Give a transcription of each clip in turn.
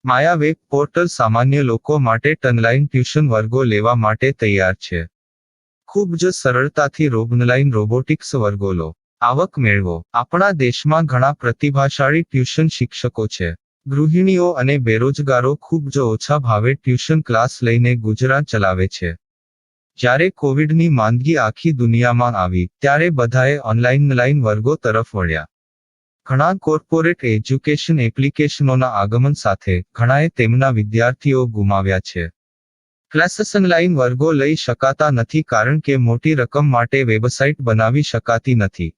માયા web portal સામાન્ય લોકો માટે ઓનલાઈન ટ્યુશન વર્ગો લેવા માટે તૈયાર છે. ખૂબ જ સરળતાથી ઓનલાઈન રોબોટિક્સ વર્ગો લો, આવક મેળવો. આપણા દેશમાં ઘણા પ્રતિભાશાળી ટ્યુશન શિક્ષકો છે. ગૃહિણીઓ અને બેરોજગારો ખૂબ જ ઓછા ભાવે ટ્યુશન ક્લાસ લઈને ગુજરાન ચલાવે છે. જ્યારે કોવિડની માંદગી આખી દુનિયામાં આવી ત્યારે બધાએ ઓનલાઈન વર્ગો તરફ વળ્યા. ઘણા કોર્પોરેટ એજ્યુકેશન એપ્લિકેશનોના આગમન સાથે ઘણાએ તેમના વિદ્યાર્થીઓ ગુમાવ્યા છે. ક્લાસીસ ઓનલાઈન વર્ગો લઈ શકાતા નથી કારણ કે મોટી રકમ માટે વેબસાઇટ બનાવી શકાતી નથી.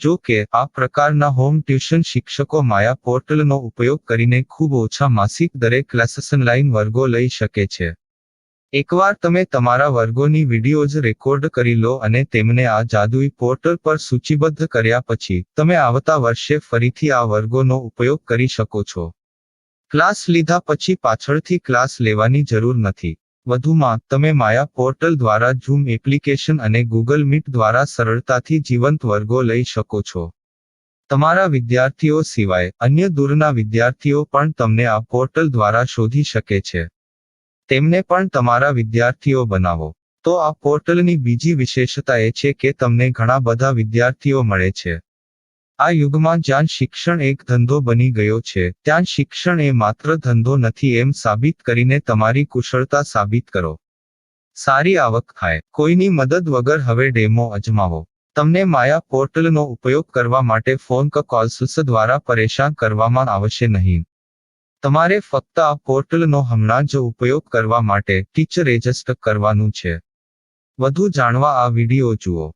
જો કે આ પ્રકારના હોમ ટ્યુશન શિક્ષકો માયા પોર્ટલનો ઉપયોગ કરીને ખૂબ ઓછા માસિક દરે ક્લાસીસ ઓનલાઈન વર્ગો લઈ શકે છે. એકવાર તમે તમારા વર્ગોની વિડીયોઝ રેકોર્ડ કરી લો અને તેમને આ જાદુઈ પોર્ટલ પર સૂચિબદ્ધ કર્યા પછી તમે આવતા વર્ષે ફરીથી આ વર્ગોનો ઉપયોગ કરી શકો છો. ક્લાસ લીધા પછી પાછળથી ક્લાસ લેવાની જરૂર નથી. વધુમાં તમે માયા પોર્ટલ દ્વારા ઝૂમ એપ્લિકેશન અને ગૂગલ મીટ દ્વારા સરળતાથી જીવંત વર્ગો લઈ શકો છો. તમારા વિદ્યાર્થીઓ સિવાય અન્ય દૂરના વિદ્યાર્થીઓ પણ તમને આ પોર્ટલ દ્વારા શોધી શકે છે. તેમને પણ તમારા વિદ્યાર્થીઓ બનાવો. તો આ પોર્ટલની બીજી વિશેષતા એ છે કે તમને ઘણા બધા વિદ્યાર્થીઓ મળે છે. આ યુગમાં જ્યાં શિક્ષણ એક ધંધો બની ગયો છે ત્યાં શિક્ષણ એ માત્ર ધંધો નથી એમ સાબિત કરીને તમારી કુશળતા સાબિત કરો. સારી આવક થાય. કોઈની મદદ વગર હવે ડેમો અજમાવો. તમને માયા પોર્ટલનો ઉપયોગ કરવા માટે ફોન કોલ્સ દ્વારા પરેશાન કરવામાં આવશે નહીં. તમારે ફક્ત આ પોર્ટલનો હમણાં જ ઉપયોગ કરવા માટે ટીચર રજિસ્ટર કરવાનું છે. વધુ જાણવા આ વિડિયો જુઓ.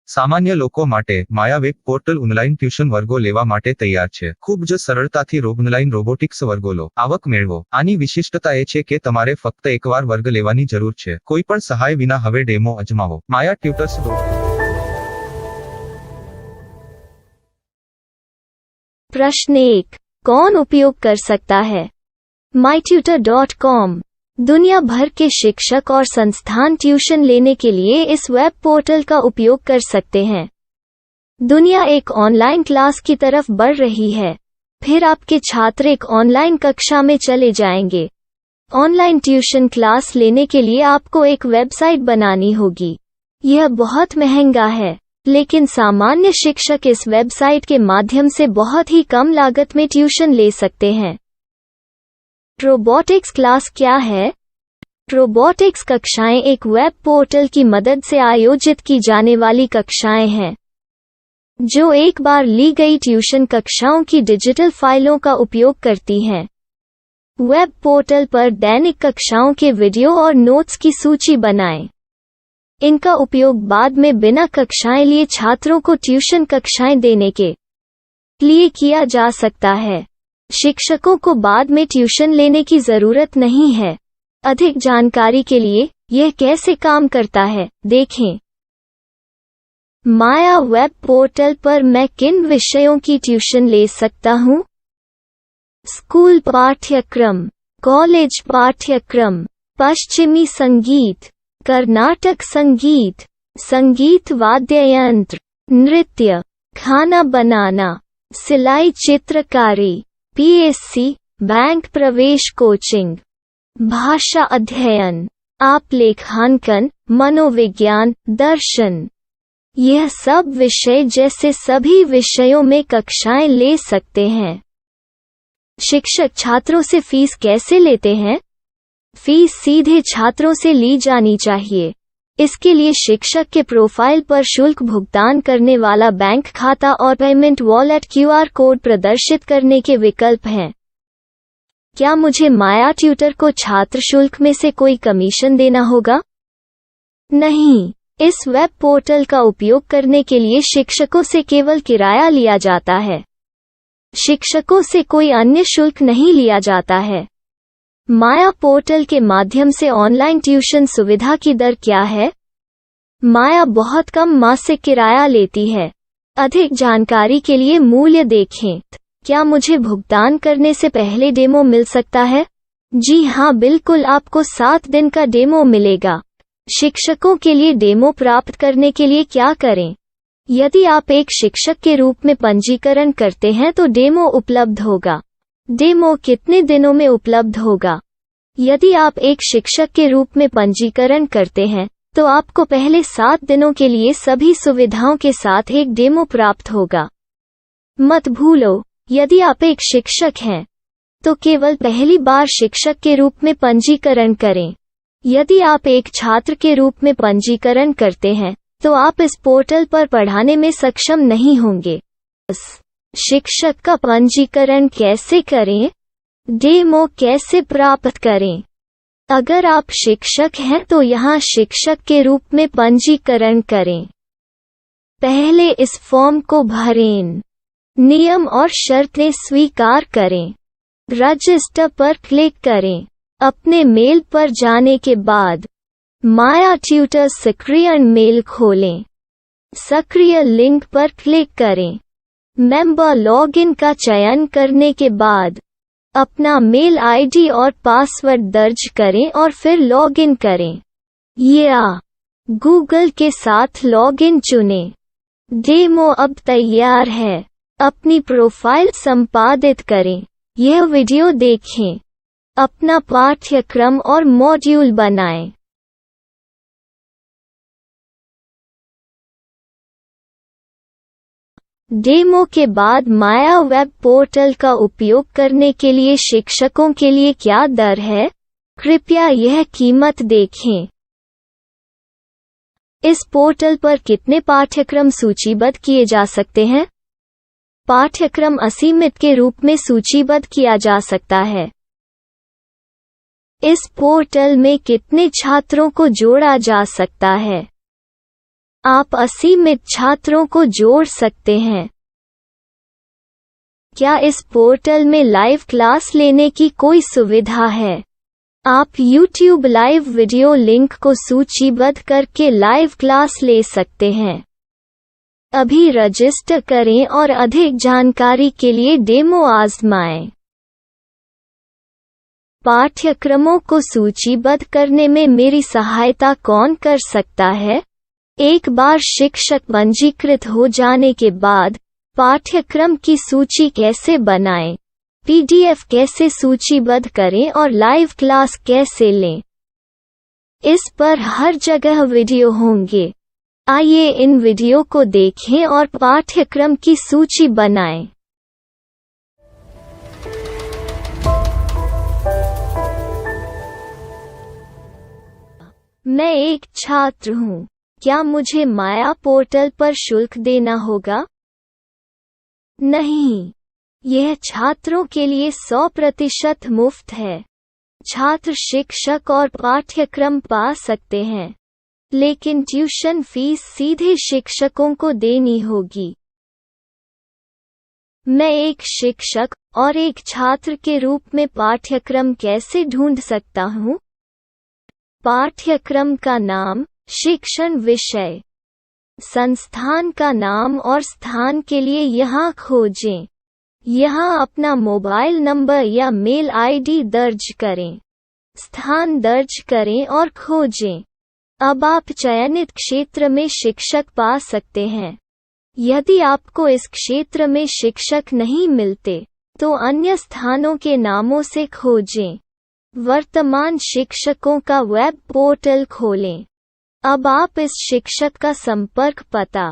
સામાન્ય લોકો માટે માયા વેબ પોર્ટલ ઓનલાઈન ટ્યુશન વર્ગો લેવા માટે તૈયાર છે. ખૂબ જ સરળતાથી ઓનલાઈન રોબોટિક્સ વર્ગો લો, આવક મેળવો. આની વિશિષ્ટતા એ છે કે તમારે ફક્ત એકવાર વર્ગ લેવાની જરૂર છે. કોઈ પણ સહાય વિના હવે ડેમો અજમાવો. માયા ટ્યુટર્સ. प्रश्न 1. कौन उपयोग कर सकता है? mytutor.com दुनिया भर के शिक्षक और संस्थान ट्यूशन लेने के लिए इस वेब पोर्टल का उपयोग कर सकते हैं. दुनिया एक ऑनलाइन क्लास की तरफ बढ़ रही है. फिर आपके छात्र एक ऑनलाइन कक्षा में चले जाएंगे. ऑनलाइन ट्यूशन क्लास लेने के लिए आपको एक वेबसाइट बनानी होगी. यह बहुत महंगा है, लेकिन सामान्य शिक्षक इस वेबसाइट के माध्यम से बहुत ही कम लागत में ट्यूशन ले सकते हैं. रोबोटिक्स क्लास क्या है? रोबोटिक्स कक्षाएं एक वेब पोर्टल की मदद से आयोजित की जाने वाली कक्षाएं हैं, जो एक बार ली गई ट्यूशन कक्षाओं की डिजिटल फाइलों का उपयोग करती हैं. वेब पोर्टल पर दैनिक कक्षाओं के वीडियो और नोट्स की सूची बनाएं. इनका उपयोग बाद में बिना कक्षाएं लिए छात्रों को ट्यूशन कक्षाएं देने के लिए किया जा सकता है. शिक्षकों को बाद में ट्यूशन लेने की जरूरत नहीं है. अधिक जानकारी के लिए यह कैसे काम करता है देखें. माया वेब पोर्टल पर मैं किन विषयों की ट्यूशन ले सकता हूँ? स्कूल पाठ्यक्रम, कॉलेज पाठ्यक्रम, पश्चिमी संगीत, कर्नाटक संगीत, संगीत वाद्य यंत्र, नृत्य, खाना बनाना, सिलाई चित्रकारी, पीएससी, बैंक प्रवेश कोचिंग, भाषा अध्ययन, आलेखांकन, मनोविज्ञान, दर्शन. यह सब विषय जैसे सभी विषयों में कक्षाएं ले सकते हैं. शिक्षक छात्रों से फीस कैसे लेते हैं? फीस सीधे छात्रों से ली जानी चाहिए. इसके लिए शिक्षक के प्रोफाइल पर शुल्क भुगतान करने वाला बैंक खाता और पेमेंट वॉलेट क्यूआर कोड प्रदर्शित करने के विकल्प हैं. क्या मुझे माया ट्यूटर को छात्र शुल्क में से कोई कमीशन देना होगा? नहीं. इस वेब पोर्टल का उपयोग करने के लिए शिक्षकों से केवल किराया लिया जाता है. शिक्षकों से कोई अन्य शुल्क नहीं लिया जाता है. माया पोर्टल के माध्यम से ऑनलाइन ट्यूशन सुविधा की दर क्या है? माया बहुत कम मासिक किराया लेती है. अधिक जानकारी के लिए मूल्य देखें. क्या मुझे भुगतान करने से पहले डेमो मिल सकता है? जी हाँ, बिल्कुल. आपको 7 दिन का डेमो मिलेगा. शिक्षकों के लिए डेमो प्राप्त करने के लिए क्या करें? यदि आप एक शिक्षक के रूप में पंजीकरण करते हैं तो डेमो उपलब्ध होगा. डेमो कितने दिनों में उपलब्ध होगा? यदि आप एक शिक्षक के रूप में पंजीकरण करते हैं, तो आपको पहले 7 दिनों के लिए सभी सुविधाओं के साथ एक डेमो प्राप्त होगा। मत भूलो, यदि आप एक शिक्षक हैं, तो केवल पहली बार शिक्षक के रूप में पंजीकरण करें। यदि आप एक छात्र के रूप में पंजीकरण करते हैं, तो आप इस पोर्टल पर पढ़ाने में सक्षम नहीं होंगे। शिक्षक का पंजीकरण कैसे करें? डेमो कैसे प्राप्त करें? अगर आप शिक्षक हैं तो यहाँ शिक्षक के रूप में पंजीकरण करें। पहले इस फॉर्म को भरें। नियम और शर्तें स्वीकार करें। रजिस्टर पर क्लिक करें। अपने मेल पर जाने के बाद माया ट्यूटर सक्रिय मेल खोलें। सक्रिय लिंक पर क्लिक करें। मेंबर लॉगिन का चयन करने के बाद अपना मेल आईडी और पासवर्ड दर्ज करें और फिर लॉगिन करें या गूगल के साथ लॉगिन चुनें। डेमो अब तैयार है। अपनी प्रोफाइल संपादित करें। यह वीडियो देखें। अपना पाठ्यक्रम और मॉड्यूल बनाएं। डेमो के बाद माया वेब पोर्टल का उपयोग करने के लिए शिक्षकों के लिए क्या दर है? कृपया यह कीमत देखें। इस पोर्टल पर कितने पाठ्यक्रम सूचीबद्ध किए जा सकते हैं? पाठ्यक्रम असीमित के रूप में सूचीबद्ध किया जा सकता है। इस पोर्टल में कितने छात्रों को जोड़ा जा सकता है? आप असीमित छात्रों को जोड़ सकते हैं। क्या इस पोर्टल में लाइव क्लास लेने की कोई सुविधा है? आप YouTube लाइव वीडियो लिंक को सूचीबद्ध करके लाइव क्लास ले सकते हैं। अभी रजिस्टर करें और अधिक जानकारी के लिए डेमो आजमाएं। पाठ्यक्रमों को सूचीबद्ध करने में मेरी सहायता कौन कर सकता है? एक बार शिक्षक पंजीकृत हो जाने के बाद पाठ्यक्रम की सूची कैसे बनाएं, PDF कैसे सूचीबद्ध करें और लाइव क्लास कैसे लें, इस पर हर जगह वीडियो होंगे। आइए इन वीडियो को देखें और पाठ्यक्रम की सूची बनाएं। मैं एक छात्र हूँ। क्या मुझे माया पोर्टल पर शुल्क देना होगा? नहीं, यह छात्रों के लिए 100% मुफ्त है। छात्र शिक्षक और पाठ्यक्रम पा सकते हैं, लेकिन ट्यूशन फीस सीधे शिक्षकों को देनी होगी। मैं एक शिक्षक और एक छात्र के रूप में पाठ्यक्रम कैसे ढूंढ सकता हूँ? पाठ्यक्रम का नाम, शिक्षण विषय, संस्थान का नाम और स्थान के लिए यहाँ खोजें। यहाँ अपना मोबाइल नंबर या मेल आईडी दर्ज करें। स्थान दर्ज करें और खोजें। अब आप चयनित क्षेत्र में शिक्षक पा सकते हैं। यदि आपको इस क्षेत्र में शिक्षक नहीं मिलते, तो अन्य स्थानों के नामों से खोजें। वर्तमान शिक्षकों का वेब पोर्टल खोलें। अब आप इस शिक्षक का संपर्क पता,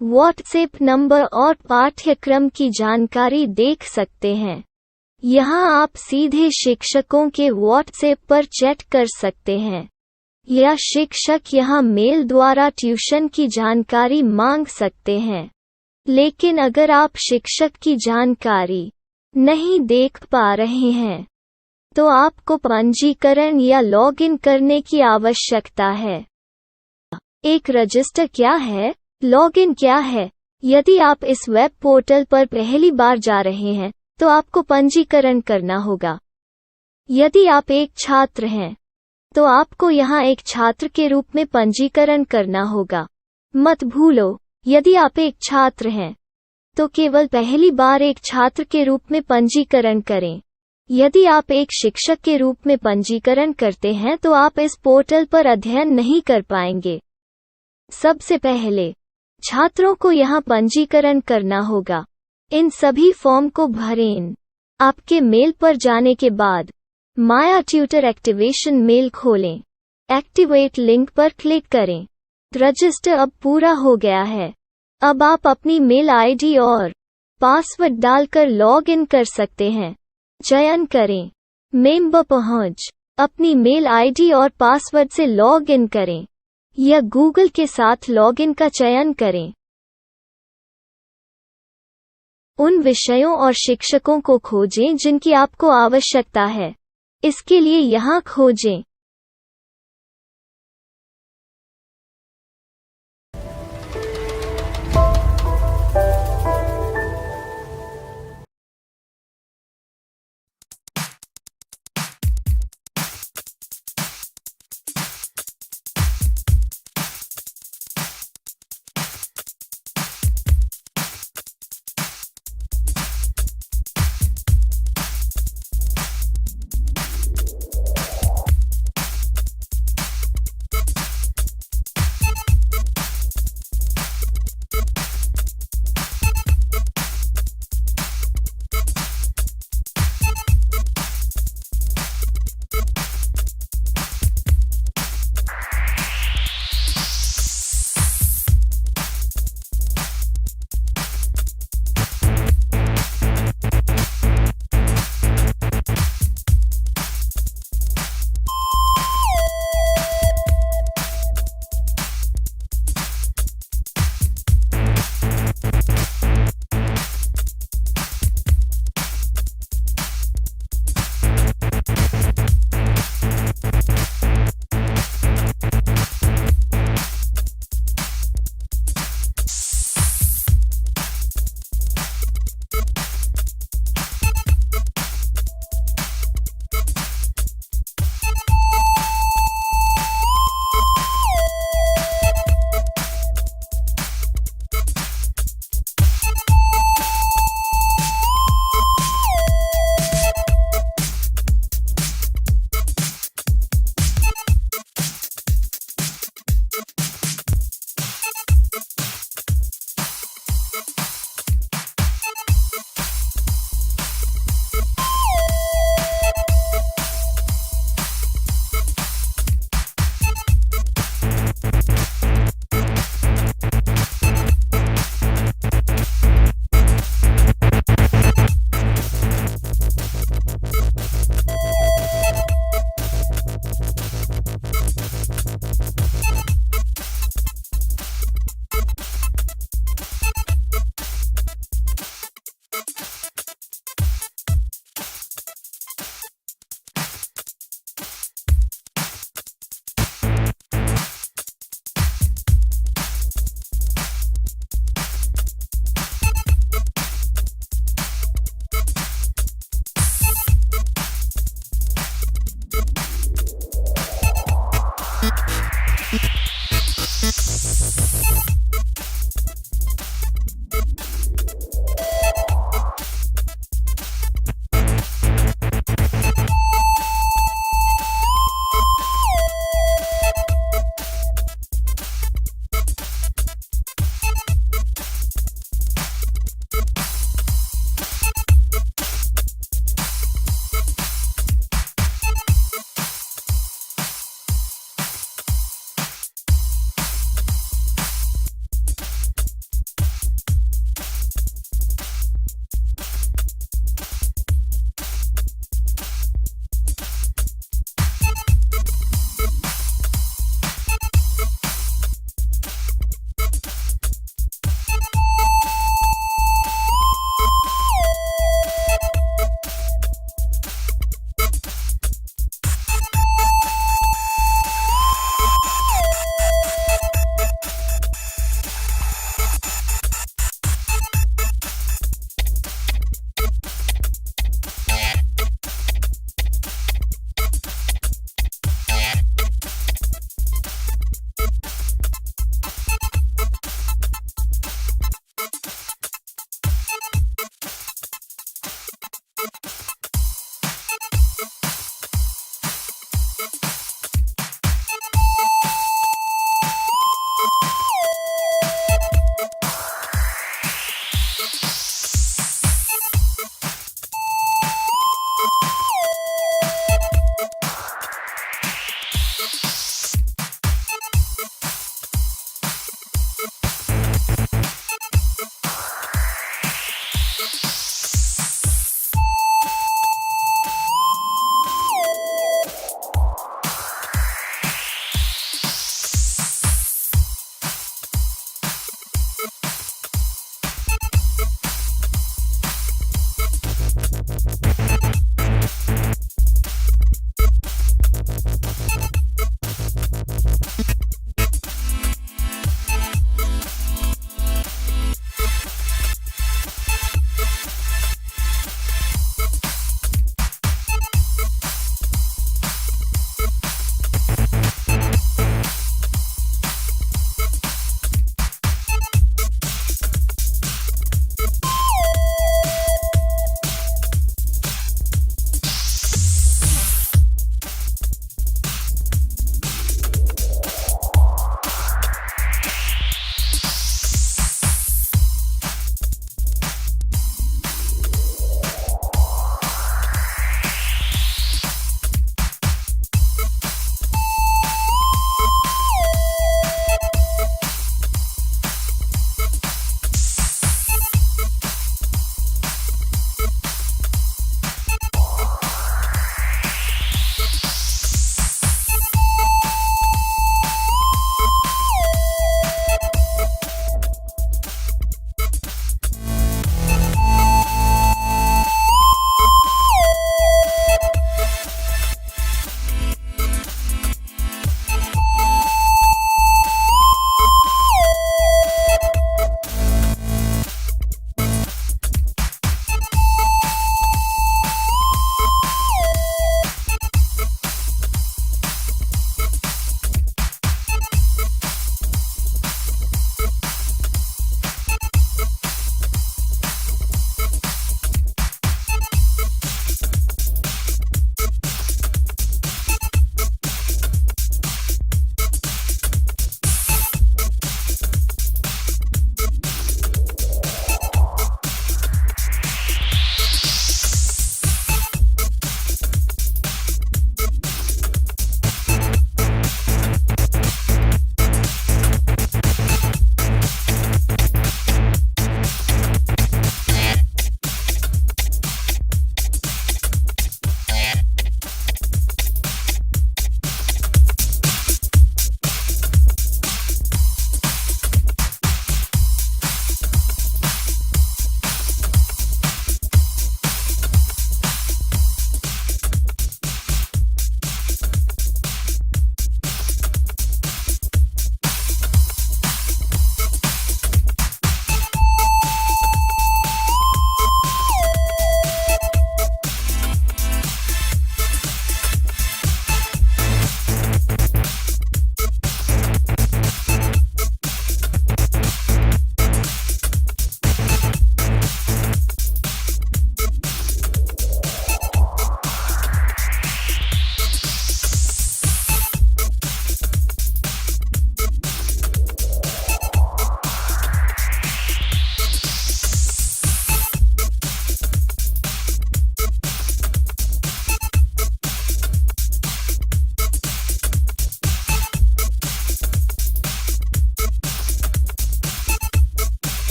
व्हाट्सएप नंबर और पाठ्यक्रम की जानकारी देख सकते हैं। यहाँ आप सीधे शिक्षकों के व्हाट्सएप पर चैट कर सकते हैं, या शिक्षक यहाँ मेल द्वारा ट्यूशन की जानकारी मांग सकते हैं। लेकिन अगर आप शिक्षक की जानकारी नहीं देख पा रहे हैं, तो आपको पंजीकरण या लॉगिन करने की आवश्यकता है। एक रजिस्टर क्या है? लॉगिन क्या है? यदि आप इस वेब पोर्टल पर पहली बार जा रहे हैं, तो आपको पंजीकरण करना होगा। यदि आप एक छात्र हैं, तो आपको यहाँ एक छात्र के रूप में पंजीकरण करना होगा। मत भूलो, यदि आप एक छात्र हैं, तो केवल पहली बार एक छात्र के रूप में पंजीकरण करें। यदि आप एक शिक्षक के रूप में पंजीकरण करते हैं तो आप इस पोर्टल पर अध्ययन नहीं कर पाएंगे। सबसे पहले छात्रों को यहाँ पंजीकरण करना होगा। इन सभी फॉर्म को भरें। आपके मेल पर जाने के बाद माया ट्यूटर एक्टिवेशन मेल खोलें। एक्टिवेट लिंक पर क्लिक करें। रजिस्टर अब पूरा हो गया है। अब आप अपनी मेल आईडी और पासवर्ड डालकर लॉग इन कर सकते हैं। चयन करें मेंबर पहुंच। अपनी मेल आईडी और पासवर्ड से लॉग इन करें या गूगल के साथ लॉगिन का चयन करें। उन विषयों और शिक्षकों को खोजें जिनकी आपको आवश्यकता है। इसके लिए यहाँ खोजें।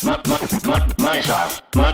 My style. My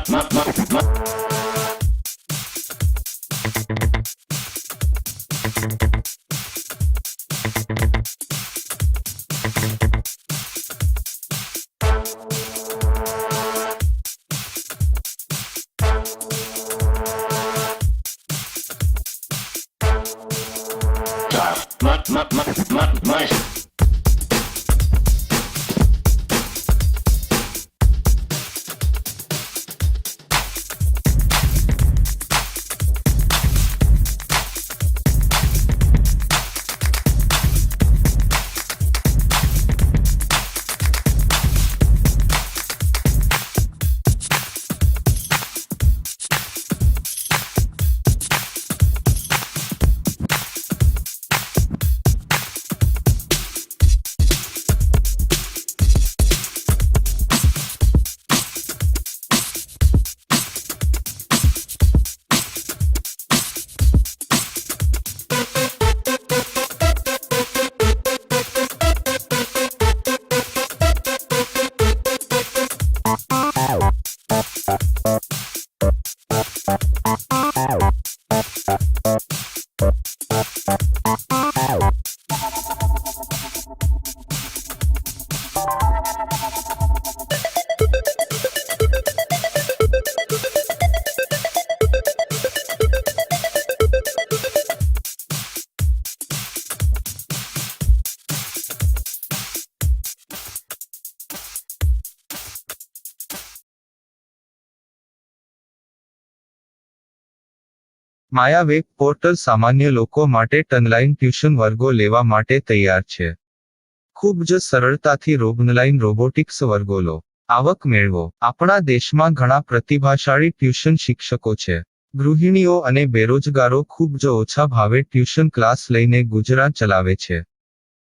Maya web portal સામાન્ય લોકો માટે ઓનલાઈન ટ્યુશન વર્ગો લેવા માટે તૈયાર છે. ખૂબ જ સરળતાથી ઓનલાઈન રોબોટિક્સ વર્ગો લો. આવક મેળવો. આપણા દેશમાં ઘણા પ્રતિભાશાળી ટ્યુશન શિક્ષકો છે. ગૃહિણીઓ અને બેરોજગારો ખૂબ જ ઓછા ભાવે ટ્યુશન ક્લાસ લઈને ગુજરાન ચલાવે છે.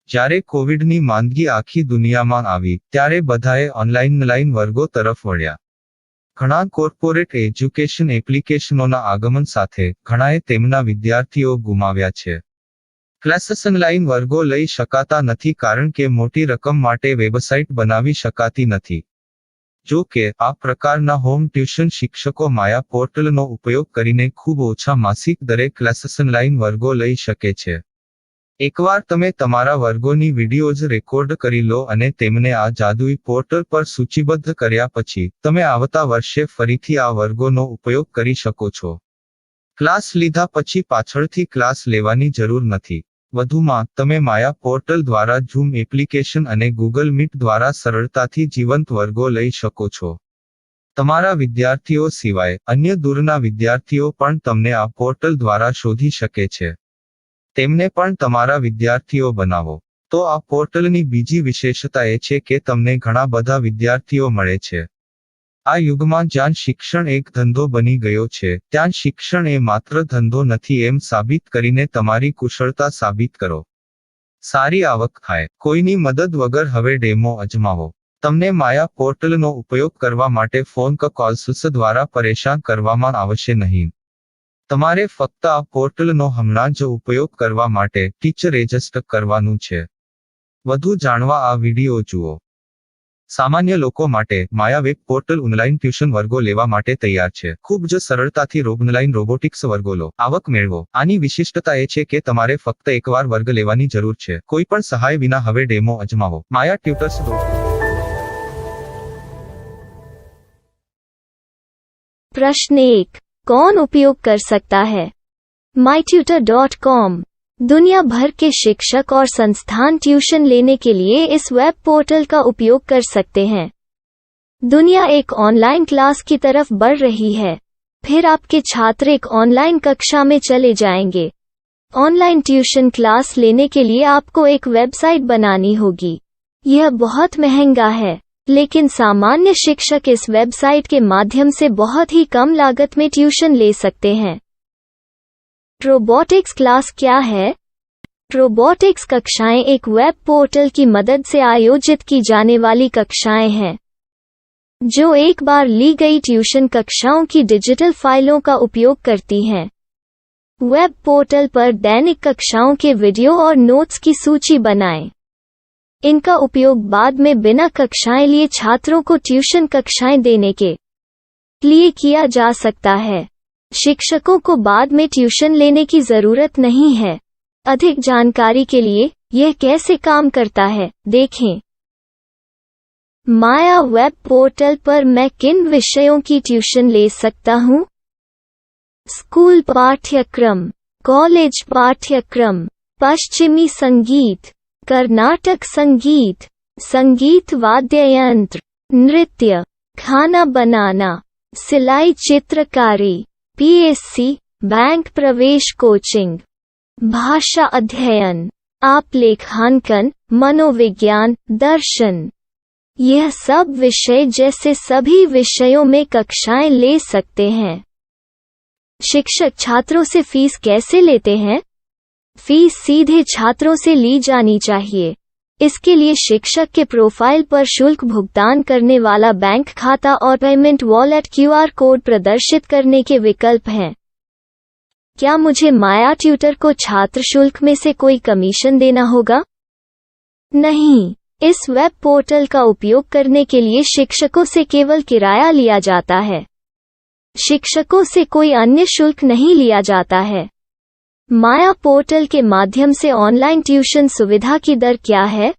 જ્યારે કોવિડની માંદગી આખી દુનિયામાં આવી ત્યારે બધાએ ઓનલાઈન વર્ગો તરફ વળ્યા. ઘણા કોર્પોરેટ એજ્યુકેશન એપ્લિકેશનોના આગમન સાથે ઘણાએ તેમના વિદ્યાર્થીઓ ગુમાવ્યા છે. ક્લાસીસ ઓનલાઈન વર્ગો લઈ શકાતા નથી કારણ કે મોટી રકમ માટે વેબસાઇટ બનાવી શકાતી નથી. જો કે આ પ્રકારના હોમ ટ્યુશન શિક્ષકો માયા પોર્ટલનો ઉપયોગ કરીને ખૂબ ઓછા માસિક દરે ક્લાસીસ ઓનલાઈન વર્ગો લઈ શકે છે. એકવાર તમે તમારા વર્ગોની વિડીયોઝ રેકોર્ડ કરી લો અને તેમને આ જાદુઈ પોર્ટલ પર સૂચિબદ્ધ કર્યા પછી તમે આવતા વર્ષે ફરીથી આ વર્ગોનો ઉપયોગ કરી શકો છો. ક્લાસ લીધા પછી પાછળથી ક્લાસ લેવાની જરૂર નથી. વધુમાં તમે માયા પોર્ટલ દ્વારા ઝૂમ એપ્લિકેશન અને ગૂગલ મીટ દ્વારા સરળતાથી જીવંત વર્ગો લઈ શકો છો. તમારા વિદ્યાર્થીઓ સિવાય અન્ય દૂરના વિદ્યાર્થીઓ પણ તમને આ પોર્ટલ દ્વારા શોધી શકે છે. તેમને પણ તમારા વિદ્યાર્થીઓ બનાવો. તો આ પોર્ટલની બીજી વિશેષતા એ છે કે તમને ઘણા બધા વિદ્યાર્થીઓ મળે છે. આ યુગમાં જ્યાં શિક્ષણ એક ધંધો બની ગયો છે ત્યાં શિક્ષણ એ માત્ર ધંધો નથી એમ સાબિત કરીને તમારી કુશળતા સાબિત કરો. સારી આવક થાય. કોઈની મદદ વગર હવે ડેમો અજમાવો. તમને માયા પોર્ટલનો ઉપયોગ કરવા માટે ફોન કોલ્સ દ્વારા પરેશાન કરવામાં આવશે નહીં. તમારે ફક્ત આ પોર્ટલનો હમણાં જ ઉપયોગ કરવા માટે ટીચર રજિસ્ટર કરવાનું છે. વધુ જાણવા આ વિડિયો જુઓ. સામાન્ય લોકો માટે માયા વેબ પોર્ટલ ઓનલાઈન ટ્યુશન વર્ગો લેવા માટે તૈયાર છે. ખૂબ જ સરળતાથી ઓનલાઈન રોબોટિક્સ વર્ગો લો. આવક મેળવો. આની વિશિષ્ટતા એ છે કે તમારે ફક્ત એકવાર વર્ગ લેવાની જરૂર છે. કોઈ પણ સહાય વિના હવે ડેમો અજમાવો. માયા ટ્યુટર્સ. प्रश्न 1. कौन उपयोग कर सकता है? mytutor.com दुनिया भर के शिक्षक और संस्थान ट्यूशन लेने के लिए इस वेब पोर्टल का उपयोग कर सकते हैं. दुनिया एक ऑनलाइन क्लास की तरफ बढ़ रही है. फिर आपके छात्र एक ऑनलाइन कक्षा में चले जाएंगे. ऑनलाइन ट्यूशन क्लास लेने के लिए आपको एक वेबसाइट बनानी होगी. यह बहुत महंगा है, लेकिन सामान्य शिक्षक इस वेबसाइट के माध्यम से बहुत ही कम लागत में ट्यूशन ले सकते हैं. रोबोटिक्स क्लास क्या है? रोबोटिक्स कक्षाएं एक वेब पोर्टल की मदद से आयोजित की जाने वाली कक्षाएं हैं, जो एक बार ली गई ट्यूशन कक्षाओं की डिजिटल फाइलों का उपयोग करती हैं. वेब पोर्टल पर दैनिक कक्षाओं के वीडियो और नोट्स की सूची बनाएं. इनका उपयोग बाद में बिना कक्षाएं लिए छात्रों को ट्यूशन कक्षाएं देने के लिए किया जा सकता है। शिक्षकों को बाद में ट्यूशन लेने की जरूरत नहीं है। अधिक जानकारी के लिए यह कैसे काम करता है, देखें। माया वेब पोर्टल पर मैं किन विषयों की ट्यूशन ले सकता हूँ? स्कूल पाठ्यक्रम, कॉलेज पाठ्यक्रम, पश्चिमी संगीत, कर्नाटक संगीत, संगीत वाद्य यंत्र, नृत्य, खाना बनाना, सिलाई चित्रकारी, पीएससी, बैंक प्रवेश कोचिंग, भाषा अध्ययन, आप लेखांकन, मनोविज्ञान, दर्शन। यह सब विषय जैसे सभी विषयों में कक्षाएं ले सकते हैं। शिक्षक छात्रों से फीस कैसे लेते हैं? फीस सीधे छात्रों से ली जानी चाहिए। इसके लिए शिक्षक के प्रोफाइल पर शुल्क भुगतान करने वाला बैंक खाता और पेमेंट वॉलेट क्यूआर कोड प्रदर्शित करने के विकल्प हैं। क्या मुझे माया ट्यूटर को छात्र शुल्क में से कोई कमीशन देना होगा? नहीं, इस वेब पोर्टल का उपयोग करने के लिए शिक्षकों से केवल किराया लिया जाता है। शिक्षकों से कोई अन्य शुल्क नहीं लिया जाता है। माया पोर्टल के माध्यम से ऑनलाइन ट्यूशन सुविधा की दर क्या है?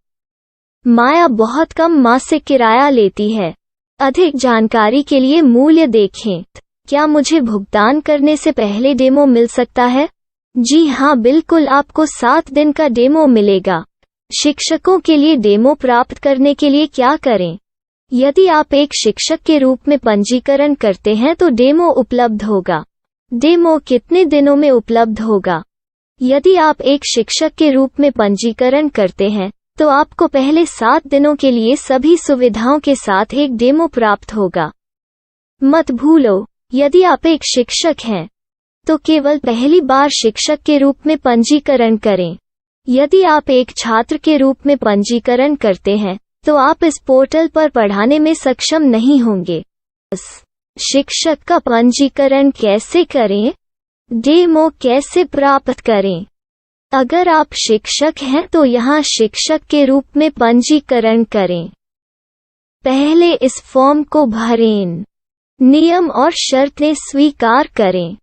माया बहुत कम मासिक किराया लेती है। अधिक जानकारी के लिए मूल्य देखें। क्या मुझे भुगतान करने से पहले डेमो मिल सकता है? जी हाँ, बिल्कुल, आपको 7 दिन का डेमो मिलेगा। शिक्षकों के लिए डेमो प्राप्त करने के लिए क्या करें? यदि आप एक शिक्षक के रूप में पंजीकरण करते हैं तो डेमो उपलब्ध होगा। डेमो कितने दिनों में उपलब्ध होगा? यदि आप एक शिक्षक के रूप में पंजीकरण करते हैं तो आपको पहले 7 दिनों के लिए सभी सुविधाओं के साथ एक डेमो प्राप्त होगा। मत भूलो, यदि आप एक शिक्षक हैं तो केवल पहली बार शिक्षक के रूप में पंजीकरण करें। यदि आप एक छात्र के रूप में पंजीकरण करते हैं तो आप इस पोर्टल पर पढ़ाने में सक्षम नहीं होंगे। शिक्षक का पंजीकरण कैसे करें? डेमो कैसे प्राप्त करें? अगर आप शिक्षक हैं तो यहाँ शिक्षक के रूप में पंजीकरण करें। पहले इस फॉर्म को भरें। नियम और शर्तें स्वीकार करें।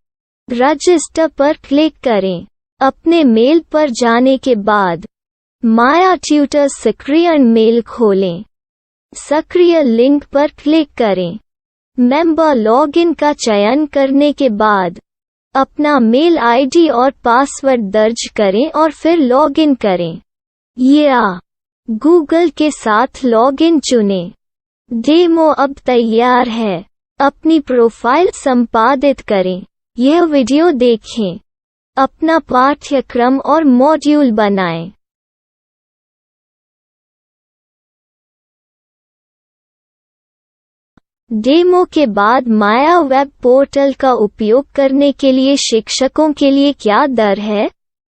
रजिस्टर पर क्लिक करें। अपने मेल पर जाने के बाद माया ट्यूटर सक्रिय मेल खोलें। सक्रिय लिंक पर क्लिक करें। मेंबर लॉगिन का चयन करने के बाद अपना मेल आईडी और पासवर्ड दर्ज करें और फिर लॉगिन करें या गूगल के साथ लॉगिन चुनें। डेमो अब तैयार है। अपनी प्रोफाइल संपादित करें। यह वीडियो देखें। अपना पाठ्यक्रम और मॉड्यूल बनाएं। डेमो के बाद माया वेब पोर्टल का उपयोग करने के लिए शिक्षकों के लिए क्या दर है?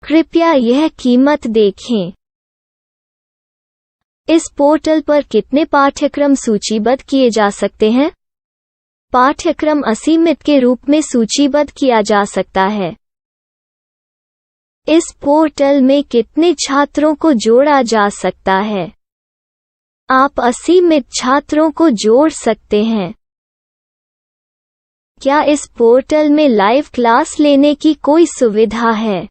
कृपया यह कीमत देखें। इस पोर्टल पर कितने पाठ्यक्रम सूचीबद्ध किए जा सकते हैं? पाठ्यक्रम असीमित के रूप में सूचीबद्ध किया जा सकता है। इस पोर्टल में कितने छात्रों को जोड़ा जा सकता है? आप असीमित छात्रों को जोड़ सकते हैं। क्या इस पोर्टल में लाइव क्लास लेने की कोई सुविधा है?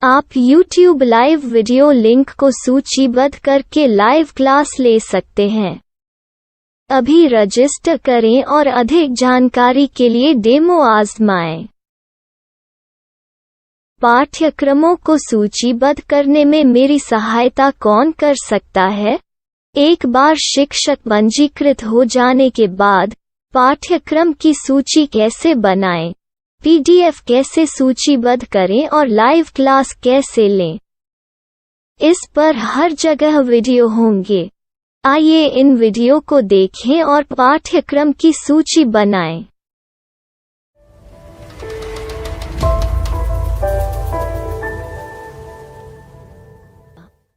आप YouTube लाइव वीडियो लिंक को सूचीबद्ध करके लाइव क्लास ले सकते हैं। अभी रजिस्टर करें और अधिक जानकारी के लिए डेमो आजमाएं। पाठ्यक्रमों को सूचीबद्ध करने में मेरी सहायता कौन कर सकता है? एक बार शिक्षक पंजीकृत हो जाने के बाद पाठ्यक्रम की सूची कैसे बनाएं, PDF कैसे सूचीबद्ध करें और लाइव क्लास कैसे लें, इस पर हर जगह वीडियो होंगे। आइए इन वीडियो को देखें और पाठ्यक्रम की सूची बनाएं।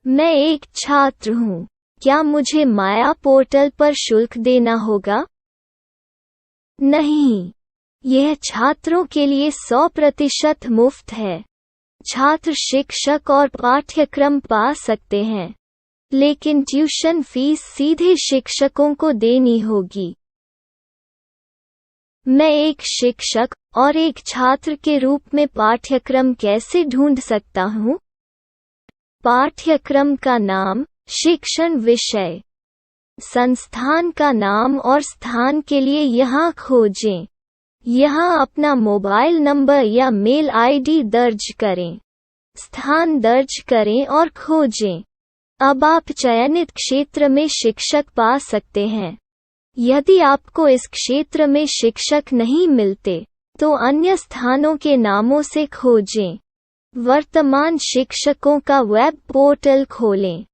मैं एक छात्र हूँ। क्या मुझे माया पोर्टल पर शुल्क देना होगा? नहीं, यह छात्रों के लिए 100% मुफ्त है। छात्र शिक्षक और पाठ्यक्रम पा सकते हैं। लेकिन ट्यूशन फीस सीधे शिक्षकों को देनी होगी। मैं एक शिक्षक और एक छात्र के रूप में पाठ्यक्रम कैसे ढूंढ सकता हूँ? पाठ्यक्रम का नाम, शिक्षण विषय, संस्थान का नाम और स्थान के लिए यहाँ खोजें। यहाँ अपना मोबाइल नंबर या मेल आईडी दर्ज करें। स्थान दर्ज करें और खोजें। अब आप चयनित क्षेत्र में शिक्षक पा सकते हैं। यदि आपको इस क्षेत्र में शिक्षक नहीं मिलते, तो अन्य स्थानों के नामों से खोजें। वर्तमान शिक्षकों का वेब पोर्टल खोलें।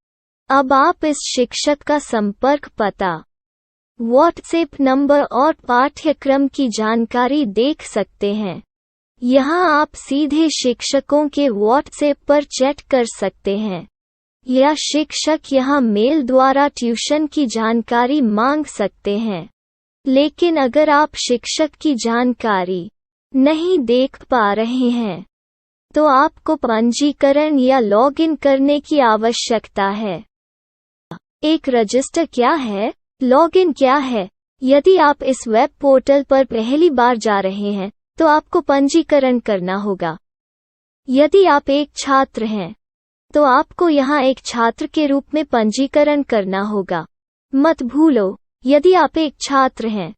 अब आप इस शिक्षक का संपर्क पता, व्हाट्सएप नंबर और पाठ्यक्रम की जानकारी देख सकते हैं। यहाँ आप सीधे शिक्षकों के व्हाट्सएप पर चैट कर सकते हैं, या शिक्षक यहाँ मेल द्वारा ट्यूशन की जानकारी मांग सकते हैं। लेकिन अगर आप शिक्षक की जानकारी नहीं देख पा रहे हैं, तो आपको पंजीकरण या लॉगिन करने की आवश्यकता है। एक रजिस्टर क्या है? लॉगिन क्या है? यदि आप इस वेब पोर्टल पर पहली बार जा रहे हैं, तो आपको पंजीकरण करना होगा। यदि आप एक छात्र हैं, तो आपको यहाँ एक छात्र के रूप में पंजीकरण करना होगा। मत भूलो, यदि आप एक छात्र हैं,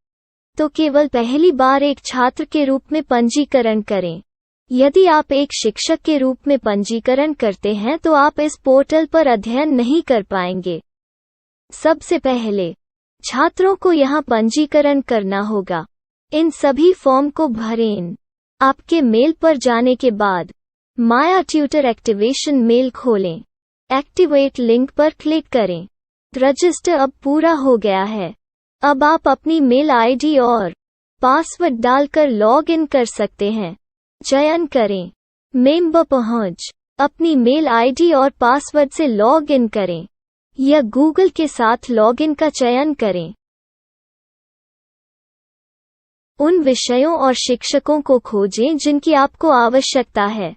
तो केवल पहली बार एक छात्र के रूप में पंजीकरण करें। यदि आप एक शिक्षक के रूप में पंजीकरण करते हैं, तो आप इस पोर्टल पर अध्ययन नहीं कर पाएंगे। सबसे पहले, छात्रों को यहाँ पंजीकरण करना होगा। इन सभी फॉर्म को भरें। आपके मेल पर जाने के बाद माया ट्यूटर एक्टिवेशन मेल खोलें। एक्टिवेट लिंक पर क्लिक करें। रजिस्टर अब पूरा हो गया है। अब आप अपनी मेल आईडी और पासवर्ड डालकर लॉग इन कर सकते हैं। चयन करें मेंबर पहुंच। अपनी मेल आईडी और पासवर्ड से लॉग इन करें, या गूगल के साथ लॉगिन का चयन करें। उन विषयों और शिक्षकों को खोजें जिनकी आपको आवश्यकता है।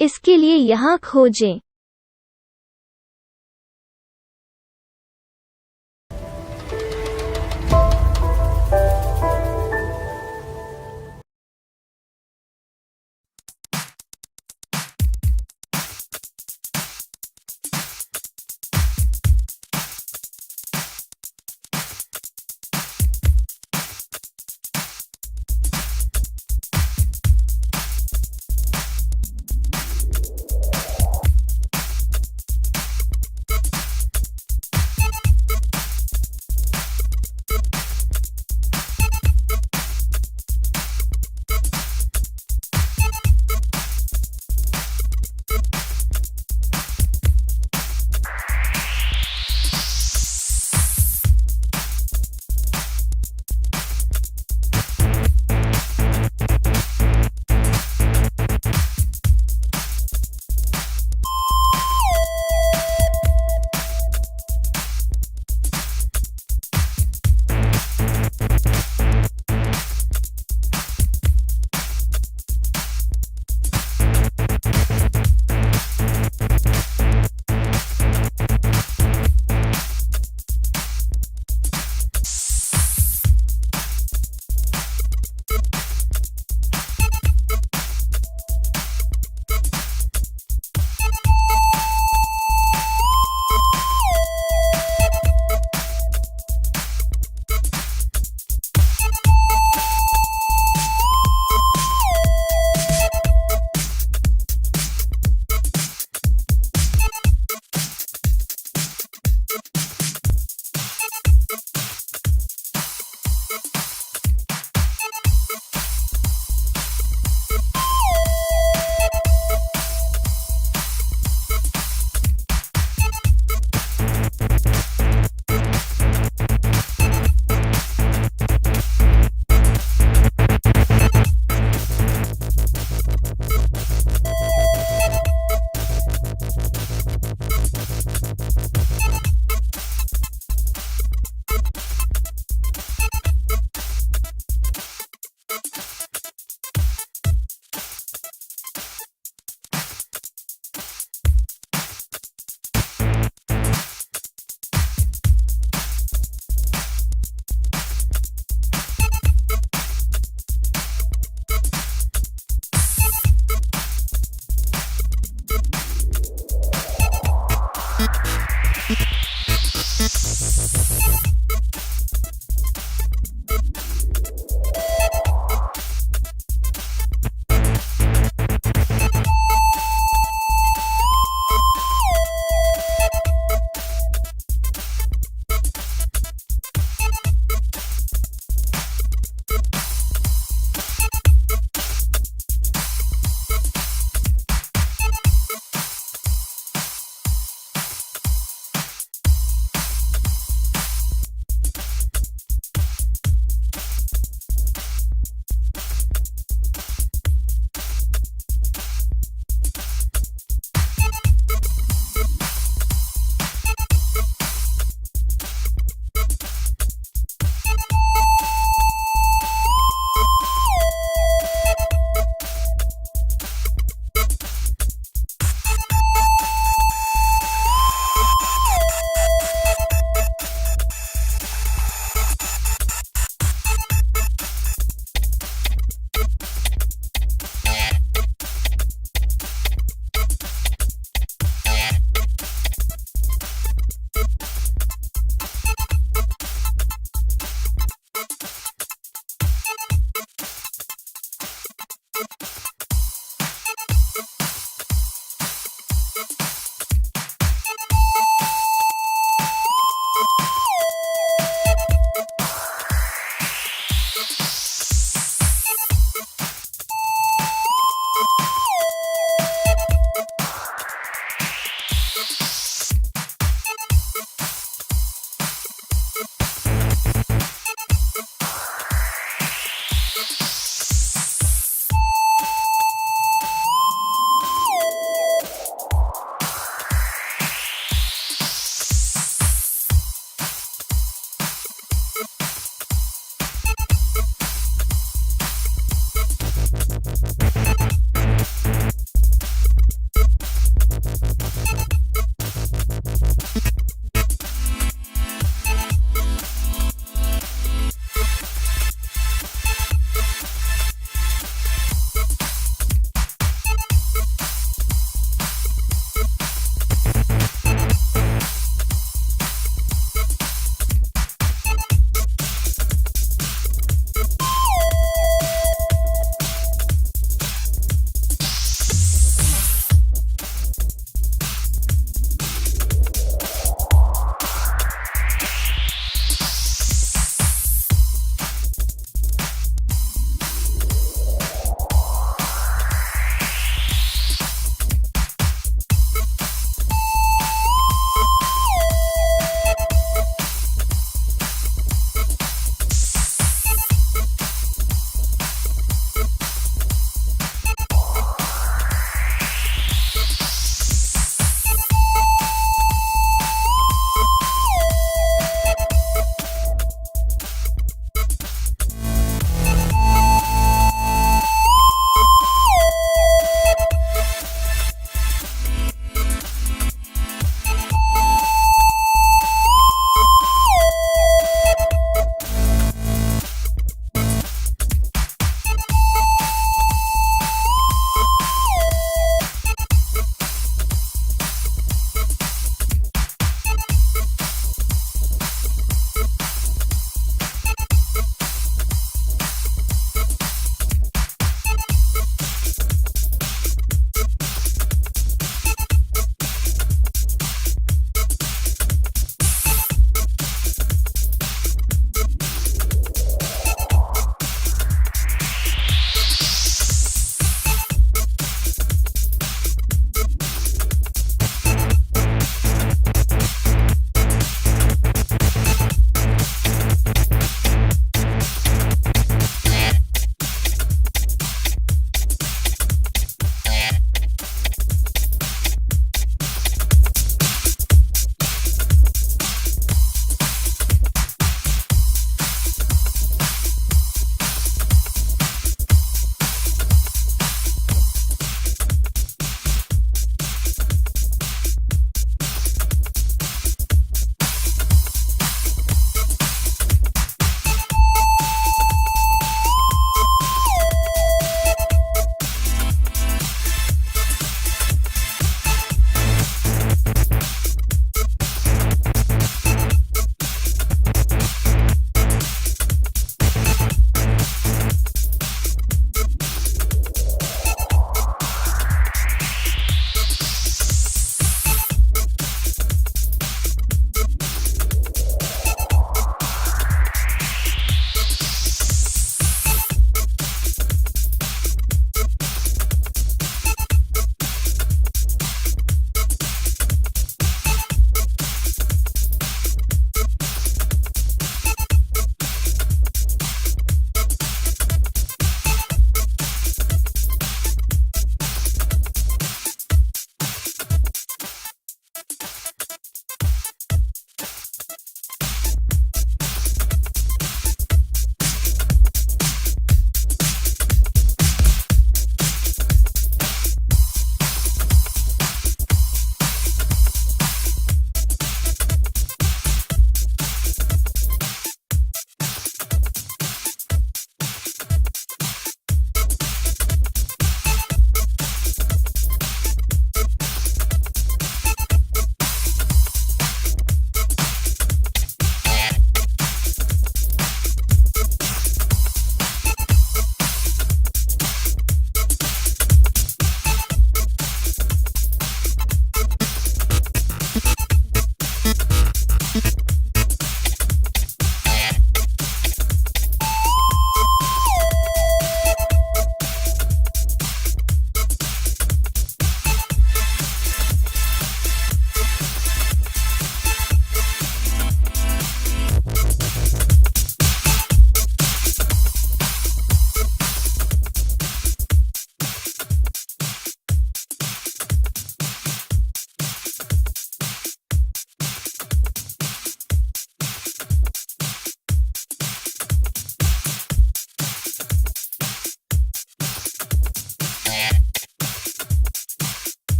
इसके लिए यहाँ खोजें।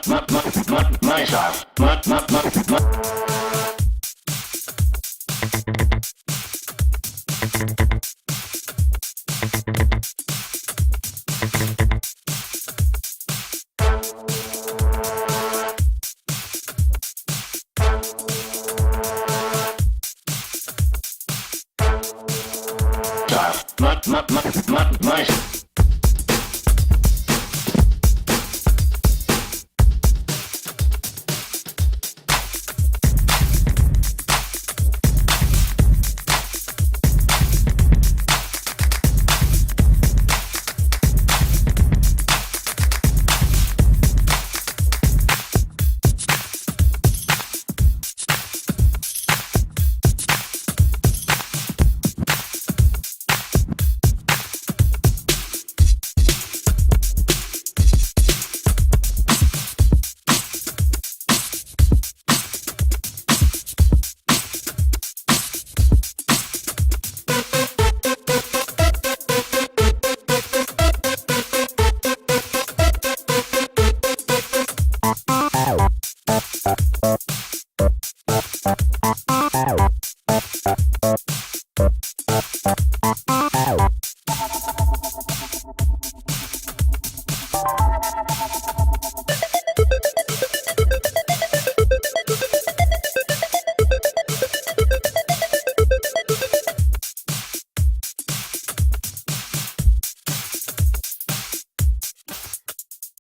my style. My style.